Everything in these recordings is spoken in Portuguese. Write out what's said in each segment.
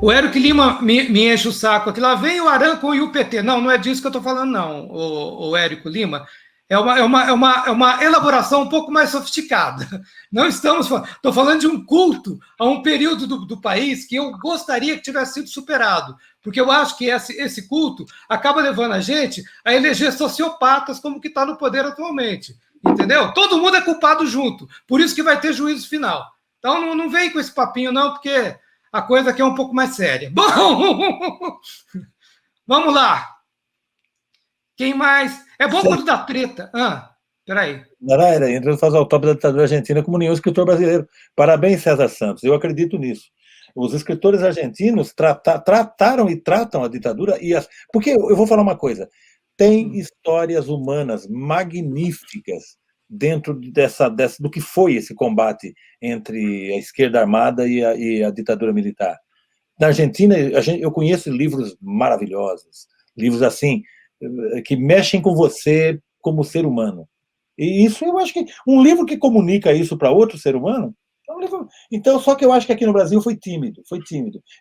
O Érico Lima me enche o saco aqui. Lá vem o Aranco e o PT. Não, não é disso que eu estou falando, não, o Érico Lima. É uma elaboração um pouco mais sofisticada. Não estamos falando. Estou falando de um culto a um período do país que eu gostaria que tivesse sido superado. Porque eu acho que esse culto acaba levando a gente a eleger sociopatas como que está no poder atualmente. Entendeu? Todo mundo é culpado junto. Por isso que vai ter juízo final. Então não vem com esse papinho, não, porque a coisa aqui é um pouco mais séria. Bom, vamos lá. Quem mais? É bom quando dá treta. Peraí. Naraira, entrando faz autópsia da ditadura argentina como nenhum escritor brasileiro. Parabéns, César Santos. Eu acredito nisso. Os escritores argentinos trataram e tratam a ditadura. Porque eu vou falar uma coisa. Tem histórias humanas magníficas dentro do que foi esse combate entre a esquerda armada e a ditadura militar. Na Argentina, eu conheço livros maravilhosos, livros assim, que mexem com você como ser humano. E isso eu acho que um livro que comunica isso para outro ser humano, é um livro. Então, só que eu acho que aqui no Brasil foi tímido.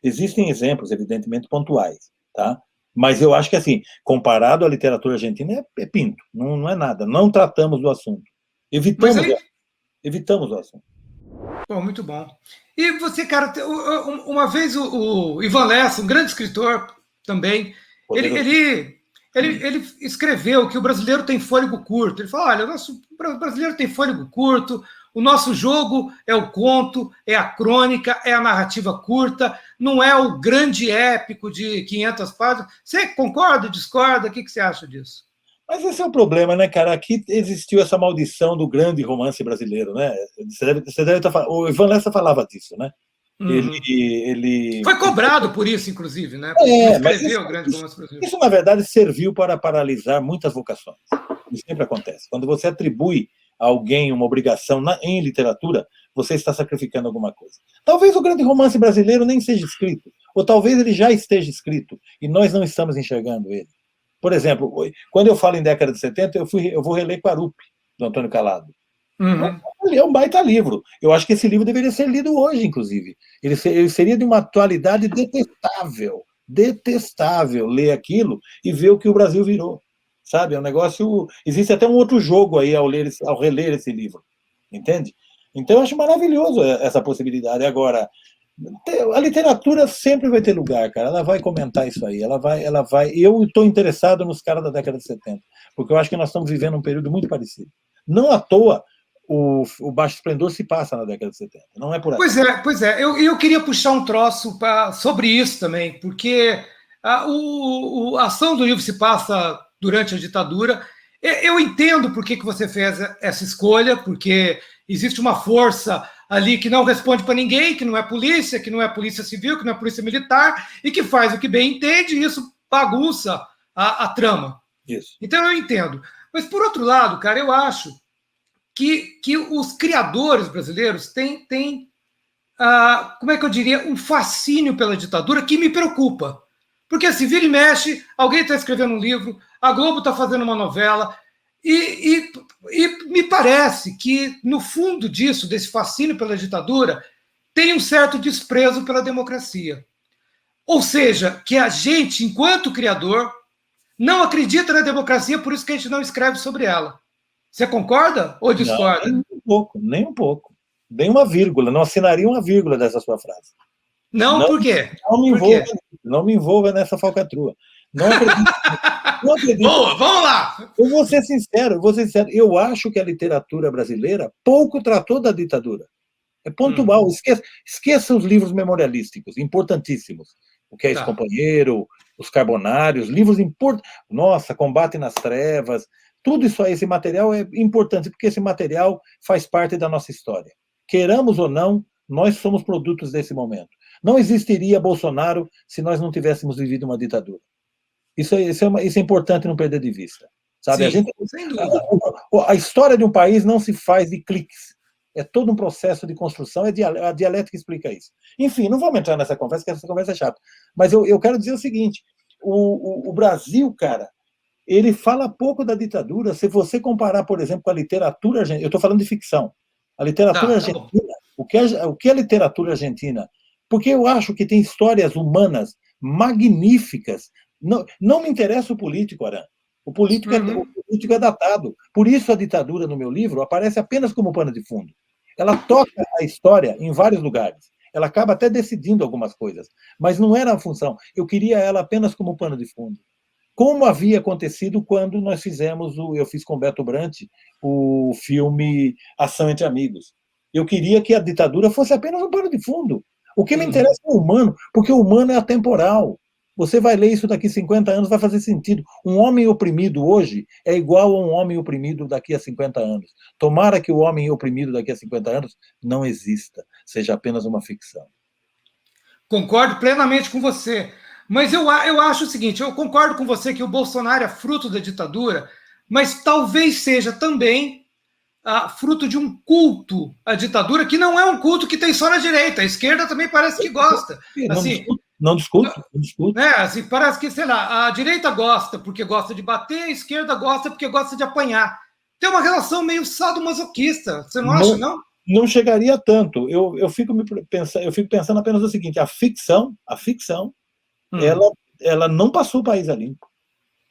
Existem exemplos, evidentemente, pontuais, tá? Mas eu acho que, assim, comparado à literatura argentina, é pinto, não é nada. Não tratamos do assunto. Evitamos o assunto. Bom, muito bom. E você, cara, uma vez o Ivan Lessa, um grande escritor também, ele escreveu que o brasileiro tem fôlego curto. Ele falou, olha, o brasileiro tem fôlego curto, o nosso jogo é o conto, é a crônica, é a narrativa curta, não é o grande épico de 500 páginas. Você concorda, discorda? O que você acha disso? Mas esse é o problema, né, cara? Aqui existiu essa maldição do grande romance brasileiro, né? Você deve estar falando. O Ivan Lessa falava disso, né? Ele foi cobrado por isso, inclusive, né? Mas isso, na verdade, serviu para paralisar muitas vocações. Isso sempre acontece. Quando você atribui a alguém uma obrigação em literatura, você está sacrificando alguma coisa. Talvez o grande romance brasileiro nem seja escrito, ou talvez ele já esteja escrito e nós não estamos enxergando ele. Por exemplo, quando eu falo em década de 70, eu vou reler Quarupi, do Antônio Calado. É um baita livro. Eu acho que esse livro deveria ser lido hoje, inclusive. Ele seria de uma atualidade detestável. Detestável ler aquilo e ver o que o Brasil virou. Sabe? É um negócio. Existe até um outro jogo aí ao reler esse livro. Entende? Então eu acho maravilhoso essa possibilidade. Agora, a literatura sempre vai ter lugar, cara. Ela vai comentar isso aí. Ela vai. Eu estou interessado nos caras da década de 70, porque eu acho que nós estamos vivendo um período muito parecido. Não à toa o Baixo Esplendor se passa na década de 70. Não é por aí. Pois é. Eu queria puxar um troço sobre isso também, porque a ação do livro se passa durante a ditadura. Eu entendo por que você fez essa escolha, porque existe uma força ali que não responde para ninguém, que não é polícia civil, que não é polícia militar, e que faz o que bem entende, e isso bagunça a trama. Isso. Então eu entendo. Mas, por outro lado, cara, eu acho que os criadores brasileiros têm como é que eu diria, um fascínio pela ditadura que me preocupa. Porque se vira e mexe, alguém está escrevendo um livro, a Globo está fazendo uma novela, e me parece que, no fundo disso, desse fascínio pela ditadura, tem um certo desprezo pela democracia. Ou seja, que a gente, enquanto criador, não acredita na democracia, por isso que a gente não escreve sobre ela. Você concorda ou discorda? Não, nem um pouco. Nem uma vírgula. Não assinaria uma vírgula dessa sua frase. Não, por quê? Não me envolva nessa falcatrua. Não acredito. Não acredito. Boa, vamos lá! Eu vou ser sincero. Eu acho que a literatura brasileira pouco tratou da ditadura. É pontual. Esqueça os livros memorialísticos, importantíssimos. O que é Ex-Companheiro, Os Carbonários, livros importantes. Nossa, Combate nas Trevas. Tudo isso aí, esse material é importante, porque esse material faz parte da nossa história. Queiramos ou não, nós somos produtos desse momento. Não existiria Bolsonaro se nós não tivéssemos vivido uma ditadura. Isso é importante não perder de vista. Sabe? Sim, sem dúvida. A história de um país não se faz de cliques. É todo um processo de construção, a dialética explica isso. Enfim, não vamos entrar nessa conversa, porque essa conversa é chata. Mas eu quero dizer o seguinte, o Brasil, cara, ele fala pouco da ditadura. Se você comparar, por exemplo, com a literatura argentina, eu estou falando de ficção. A literatura argentina, o que a literatura argentina porque eu acho que tem histórias humanas magníficas. Não me interessa o político, Aran. O político é datado. Por isso a ditadura, no meu livro, aparece apenas como pano de fundo. Ela toca a história em vários lugares. Ela acaba até decidindo algumas coisas, mas não era a função. Eu queria ela apenas como pano de fundo. Como havia acontecido quando nós eu fiz com Beto Brant o filme Ação entre Amigos. Eu queria que a ditadura fosse apenas um pano de fundo. O que me interessa é o humano, porque o humano é atemporal. Você vai ler isso daqui a 50 anos, vai fazer sentido. Um homem oprimido hoje é igual a um homem oprimido daqui a 50 anos. Tomara que o homem oprimido daqui a 50 anos não exista, seja apenas uma ficção. Concordo plenamente com você. Mas eu acho o seguinte, eu concordo com você que o Bolsonaro é fruto da ditadura, mas talvez seja também fruto de um culto à ditadura, que não é um culto que tem só na direita. A esquerda também parece que gosta. Assim, não discuto. Né, assim, parece que, sei lá, a direita gosta porque gosta de bater, a esquerda gosta porque gosta de apanhar. Tem uma relação meio sadomasoquista, você não acha, não? Não chegaria tanto. Eu fico pensando apenas o seguinte: a ficção, ela não passou o país a limpo.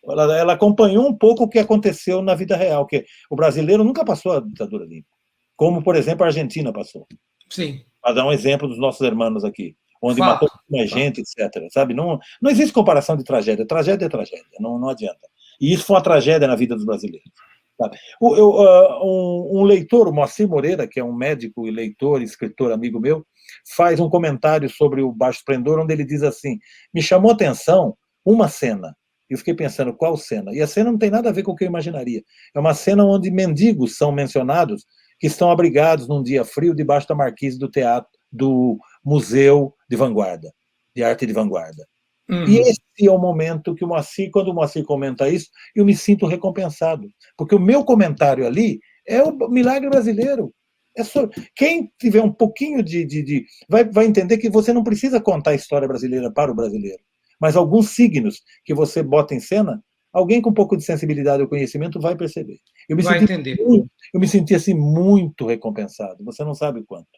Ela acompanhou um pouco o que aconteceu na vida real, que o brasileiro nunca passou a ditadura limpa, como, por exemplo, a Argentina passou. Sim. Para dar um exemplo dos nossos irmãos aqui, onde matou mais gente, etc. Sabe? Não existe comparação de tragédia. Tragédia é tragédia, não adianta. E isso foi uma tragédia na vida dos brasileiros. Sabe? Um leitor, o Moacir Moreira, que é um médico e leitor, escritor, amigo meu, faz um comentário sobre o Baixo Esplendor, onde ele diz assim: me chamou a atenção uma cena. Eu fiquei pensando, qual cena? E a cena não tem nada a ver com o que eu imaginaria. É uma cena onde mendigos são mencionados, que estão abrigados num dia frio debaixo da marquise do teatro, do Museu de Vanguarda, de Arte de Vanguarda. E esse é o momento que quando o Moacir comenta isso, eu me sinto recompensado. Porque o meu comentário ali é o milagre brasileiro. Quem tiver um pouquinho vai entender que você não precisa contar a história brasileira para o brasileiro. Mas alguns signos que você bota em cena, alguém com um pouco de sensibilidade ou conhecimento vai perceber. Eu me senti assim muito recompensado. Você não sabe o quanto.